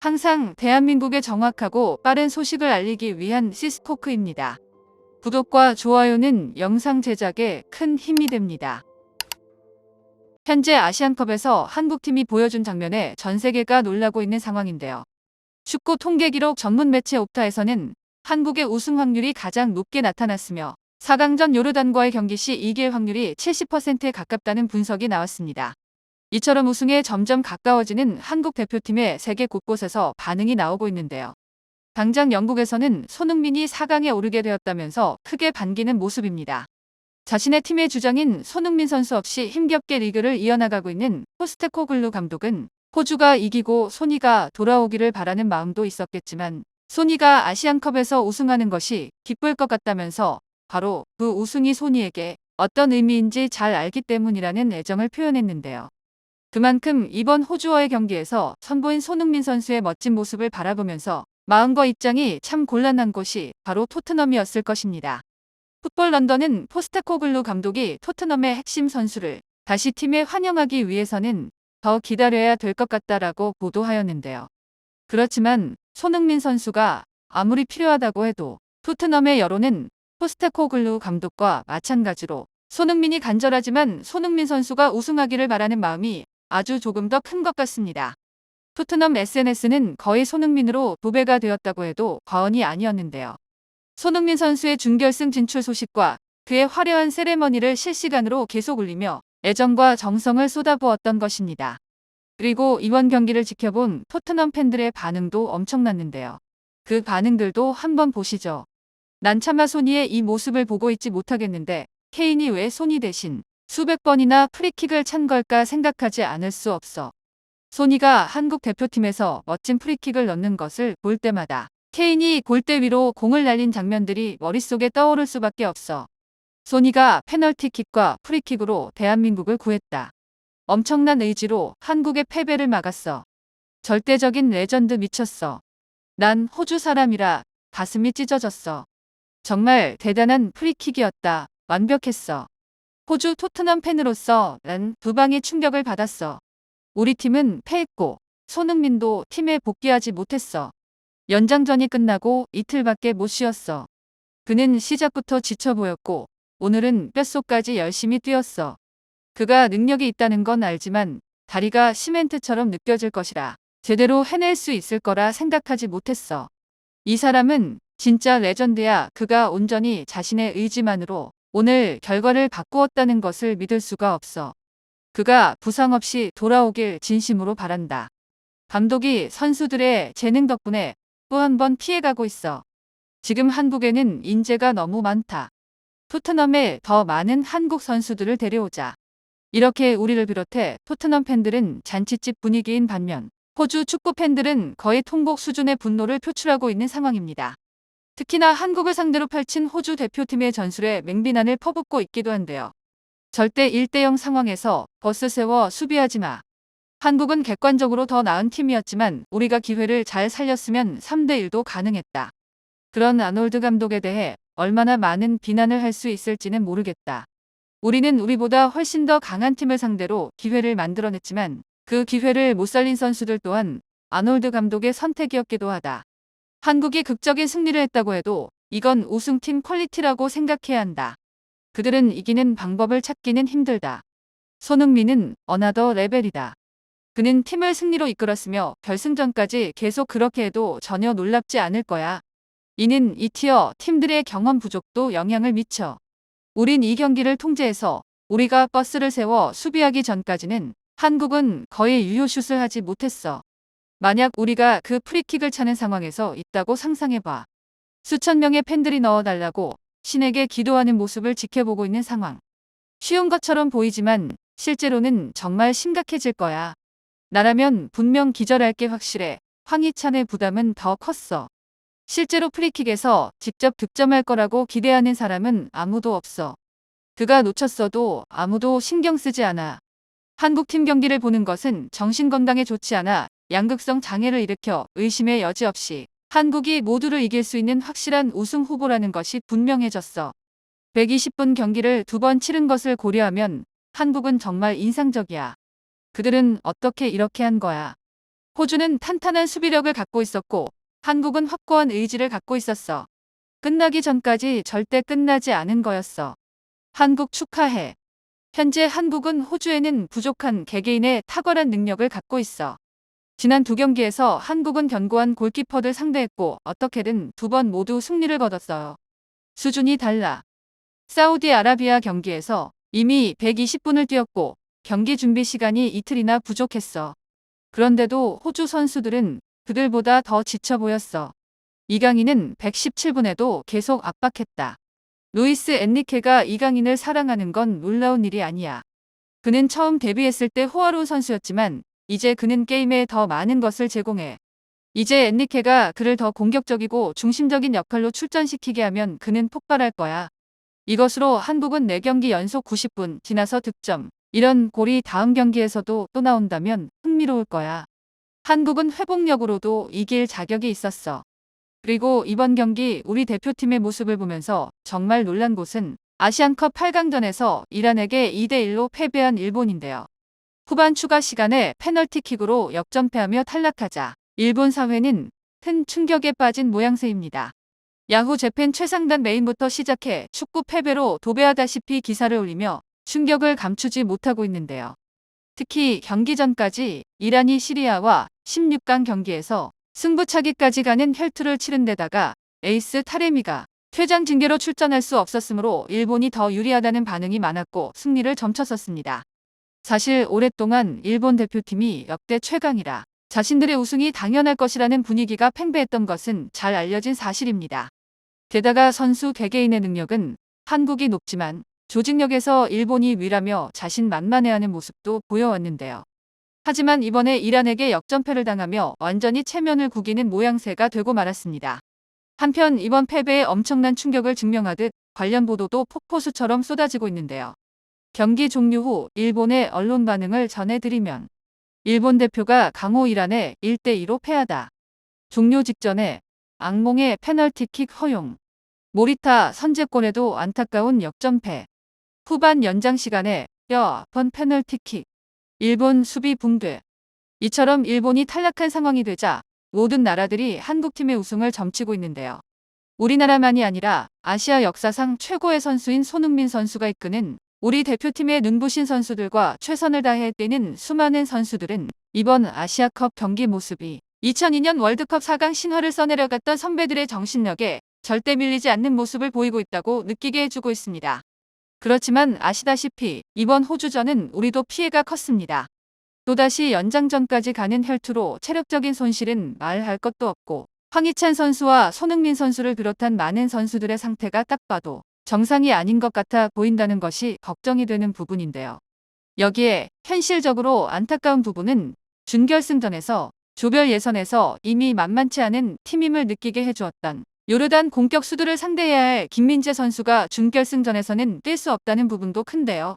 항상 대한민국에 정확하고 빠른 소식을 알리기 위한 시스코크입니다. 구독과 좋아요는 영상 제작에 큰 힘이 됩니다. 현재 아시안컵에서 한국팀이 보여준 장면에 전 세계가 놀라고 있는 상황인데요. 축구 통계 기록 전문 매체 옵타에서는 한국의 우승 확률이 가장 높게 나타났으며 4강전 요르단과의 경기 시 이길 확률이 70%에 가깝다는 분석이 나왔습니다. 이처럼 우승에 점점 가까워지는 한국 대표팀의 세계 곳곳에서 반응이 나오고 있는데요. 당장 영국에서는 손흥민이 4강에 오르게 되었다면서 크게 반기는 모습입니다. 자신의 팀의 주장인 손흥민 선수 없이 힘겹게 리그를 이어나가고 있는 포스테코글루 감독은 호주가 이기고 소니가 돌아오기를 바라는 마음도 있었겠지만 소니가 아시안컵에서 우승하는 것이 기쁠 것 같다면서 바로 그 우승이 소니에게 어떤 의미인지 잘 알기 때문이라는 애정을 표현했는데요. 그만큼 이번 호주와의 경기에서 선보인 손흥민 선수의 멋진 모습을 바라보면서 마음과 입장이 참 곤란한 곳이 바로 토트넘이었을 것입니다. 풋볼 런던은 포스테코글루 감독이 토트넘의 핵심 선수를 다시 팀에 환영하기 위해서는 더 기다려야 될 것 같다라고 보도하였는데요. 그렇지만 손흥민 선수가 아무리 필요하다고 해도 토트넘의 여론은 포스테코글루 감독과 마찬가지로 손흥민이 간절하지만 손흥민 선수가 우승하기를 바라는 마음이 아주 조금 더 큰 것 같습니다. 토트넘 SNS는 거의 손흥민으로 도배가 되었다고 해도 과언이 아니었는데요. 손흥민 선수의 준결승 진출 소식과 그의 화려한 세레머니를 실시간으로 계속 올리며 애정과 정성을 쏟아부었던 것입니다. 그리고 이번 경기를 지켜본 토트넘 팬들의 반응도 엄청났는데요. 그 반응들도 한번 보시죠. 난 차마 소니의 이 모습을 보고 있지 못하겠는데 케인이 왜 소니 대신 수백 번이나 프리킥을 찬 걸까 생각하지 않을 수 없어. 소니가 한국 대표팀에서 멋진 프리킥을 넣는 것을 볼 때마다 케인이 골대 위로 공을 날린 장면들이 머릿속에 떠오를 수밖에 없어. 소니가 페널티킥과 프리킥으로 대한민국을 구했다. 엄청난 의지로 한국의 패배를 막았어. 절대적인 레전드 미쳤어. 난 호주 사람이라 가슴이 찢어졌어. 정말 대단한 프리킥이었다. 완벽했어. 호주 토트넘 팬으로서 난 두 방의 충격을 받았어. 우리 팀은 패했고 손흥민도 팀에 복귀하지 못했어. 연장전이 끝나고 이틀밖에 못 쉬었어. 그는 시작부터 지쳐 보였고 오늘은 뼛속까지 열심히 뛰었어. 그가 능력이 있다는 건 알지만 다리가 시멘트처럼 느껴질 것이라 제대로 해낼 수 있을 거라 생각하지 못했어. 이 사람은 진짜 레전드야. 그가 온전히 자신의 의지만으로 오늘 결과를 바꾸었다는 것을 믿을 수가 없어. 그가 부상 없이 돌아오길 진심으로 바란다. 감독이 선수들의 재능 덕분에 또 한 번 피해가고 있어. 지금 한국에는 인재가 너무 많다. 토트넘에 더 많은 한국 선수들을 데려오자. 이렇게 우리를 비롯해 토트넘 팬들은 잔치집 분위기인 반면 호주 축구 팬들은 거의 통곡 수준의 분노를 표출하고 있는 상황입니다. 특히나 한국을 상대로 펼친 호주 대표팀의 전술에 맹비난을 퍼붓고 있기도 한데요. 절대 1대0 상황에서 버스 세워 수비하지 마. 한국은 객관적으로 더 나은 팀이었지만 우리가 기회를 잘 살렸으면 3대1도 가능했다. 그런 아놀드 감독에 대해 얼마나 많은 비난을 할 수 있을지는 모르겠다. 우리는 우리보다 훨씬 더 강한 팀을 상대로 기회를 만들어냈지만 그 기회를 못 살린 선수들 또한 아놀드 감독의 선택이었기도 하다. 한국이 극적인 승리를 했다고 해도 이건 우승팀 퀄리티라고 생각해야 한다. 그들은 이기는 방법을 찾기는 힘들다. 손흥민은 어나더 레벨이다. 그는 팀을 승리로 이끌었으며 결승전까지 계속 그렇게 해도 전혀 놀랍지 않을 거야. 이는 이 티어 팀들의 경험 부족도 영향을 미쳐. 우린 이 경기를 통제해서 우리가 버스를 세워 수비하기 전까지는 한국은 거의 유효슛을 하지 못했어. 만약 우리가 그 프리킥을 차는 상황에서 있다고 상상해봐. 수천 명의 팬들이 넣어달라고 신에게 기도하는 모습을 지켜보고 있는 상황. 쉬운 것처럼 보이지만 실제로는 정말 심각해질 거야. 나라면 분명 기절할 게 확실해. 황희찬의 부담은 더 컸어. 실제로 프리킥에서 직접 득점할 거라고 기대하는 사람은 아무도 없어. 그가 놓쳤어도 아무도 신경 쓰지 않아. 한국팀 경기를 보는 것은 정신건강에 좋지 않아 양극성 장애를 일으켜 의심의 여지 없이 한국이 모두를 이길 수 있는 확실한 우승 후보라는 것이 분명해졌어. 120분 경기를 2번 치른 것을 고려하면 한국은 정말 인상적이야. 그들은 어떻게 이렇게 한 거야. 호주는 탄탄한 수비력을 갖고 있었고 한국은 확고한 의지를 갖고 있었어. 끝나기 전까지 절대 끝나지 않은 거였어. 한국 축하해. 현재 한국은 호주에는 부족한 개개인의 탁월한 능력을 갖고 있어. 지난 두 경기에서 한국은 견고한 골키퍼들 상대했고 어떻게든 두 번 모두 승리를 거뒀어요. 수준이 달라. 사우디아라비아 경기에서 이미 120분을 뛰었고 경기 준비 시간이 이틀이나 부족했어. 그런데도 호주 선수들은 그들보다 더 지쳐 보였어. 이강인은 117분에도 계속 압박했다. 루이스 엔리케가 이강인을 사랑하는 건 놀라운 일이 아니야. 그는 처음 데뷔했을 때 호화로운 선수였지만 이제 그는 게임에 더 많은 것을 제공해. 이제 엔리케가 그를 더 공격적이고 중심적인 역할로 출전시키게 하면 그는 폭발할 거야. 이것으로 한국은 4경기 연속 90분 지나서 득점. 이런 골이 다음 경기에서도 또 나온다면 흥미로울 거야. 한국은 회복력으로도 이길 자격이 있었어. 그리고 이번 경기 우리 대표팀의 모습을 보면서 정말 놀란 곳은 아시안컵 8강전에서 이란에게 2대1로 패배한 일본인데요. 후반 추가 시간에 페널티킥으로 역전패하며 탈락하자 일본 사회는 큰 충격에 빠진 모양새입니다. 야후 재팬 최상단 메인부터 시작해 축구 패배로 도배하다시피 기사를 올리며 충격을 감추지 못하고 있는데요. 특히 경기 전까지 이란이 시리아와 16강 경기에서 승부차기까지 가는 혈투를 치른 데다가 에이스 타레미가 퇴장 징계로 출전할 수 없었으므로 일본이 더 유리하다는 반응이 많았고 승리를 점쳤었습니다. 사실 오랫동안 일본 대표팀이 역대 최강이라 자신들의 우승이 당연할 것이라는 분위기가 팽배했던 것은 잘 알려진 사실입니다. 게다가 선수 개개인의 능력은 한국이 높지만 조직력에서 일본이 위라며 자신만만해하는 모습도 보여왔는데요. 하지만 이번에 이란에게 역전패를 당하며 완전히 체면을 구기는 모양새가 되고 말았습니다. 한편 이번 패배에 엄청난 충격을 증명하듯 관련 보도도 폭포수처럼 쏟아지고 있는데요. 경기 종료 후 일본의 언론 반응을 전해드리면 일본 대표가 강호 이란에 1대2로 패하다. 종료 직전에 악몽의 페널티킥 허용. 모리타 선제골에도 안타까운 역전패. 후반 연장 시간에 번 페널티킥. 일본 수비 붕괴. 이처럼 일본이 탈락한 상황이 되자 모든 나라들이 한국팀의 우승을 점치고 있는데요. 우리나라만이 아니라 아시아 역사상 최고의 선수인 손흥민 선수가 이끄는 우리 대표팀의 눈부신 선수들과 최선을 다해 뛰는 수많은 선수들은 이번 아시아컵 경기 모습이 2002년 월드컵 4강 신화를 써내려갔던 선배들의 정신력에 절대 밀리지 않는 모습을 보이고 있다고 느끼게 해주고 있습니다. 그렇지만 아시다시피 이번 호주전은 우리도 피해가 컸습니다. 또다시 연장전까지 가는 혈투로 체력적인 손실은 말할 것도 없고 황희찬 선수와 손흥민 선수를 비롯한 많은 선수들의 상태가 딱 봐도 정상이 아닌 것 같아 보인다는 것이 걱정이 되는 부분인데요. 여기에 현실적으로 안타까운 부분은 준결승전에서 조별 예선에서 이미 만만치 않은 팀임을 느끼게 해주었던 요르단 공격 수들을 상대해야 할 김민재 선수가 준결승전에서는 뛸 수 없다는 부분도 큰데요.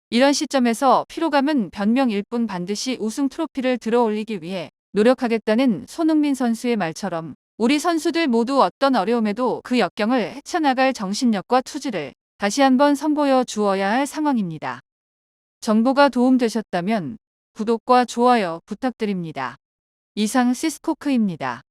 이런 시점에서 피로감은 변명일 뿐 반드시 우승 트로피를 들어올리기 위해 노력하겠다는 손흥민 선수의 말처럼 우리 선수들 모두 어떤 어려움에도 그 역경을 헤쳐나갈 정신력과 투지를 다시 한번 선보여 주어야 할 상황입니다. 정보가 도움되셨다면 구독과 좋아요 부탁드립니다. 이상 시스코크입니다.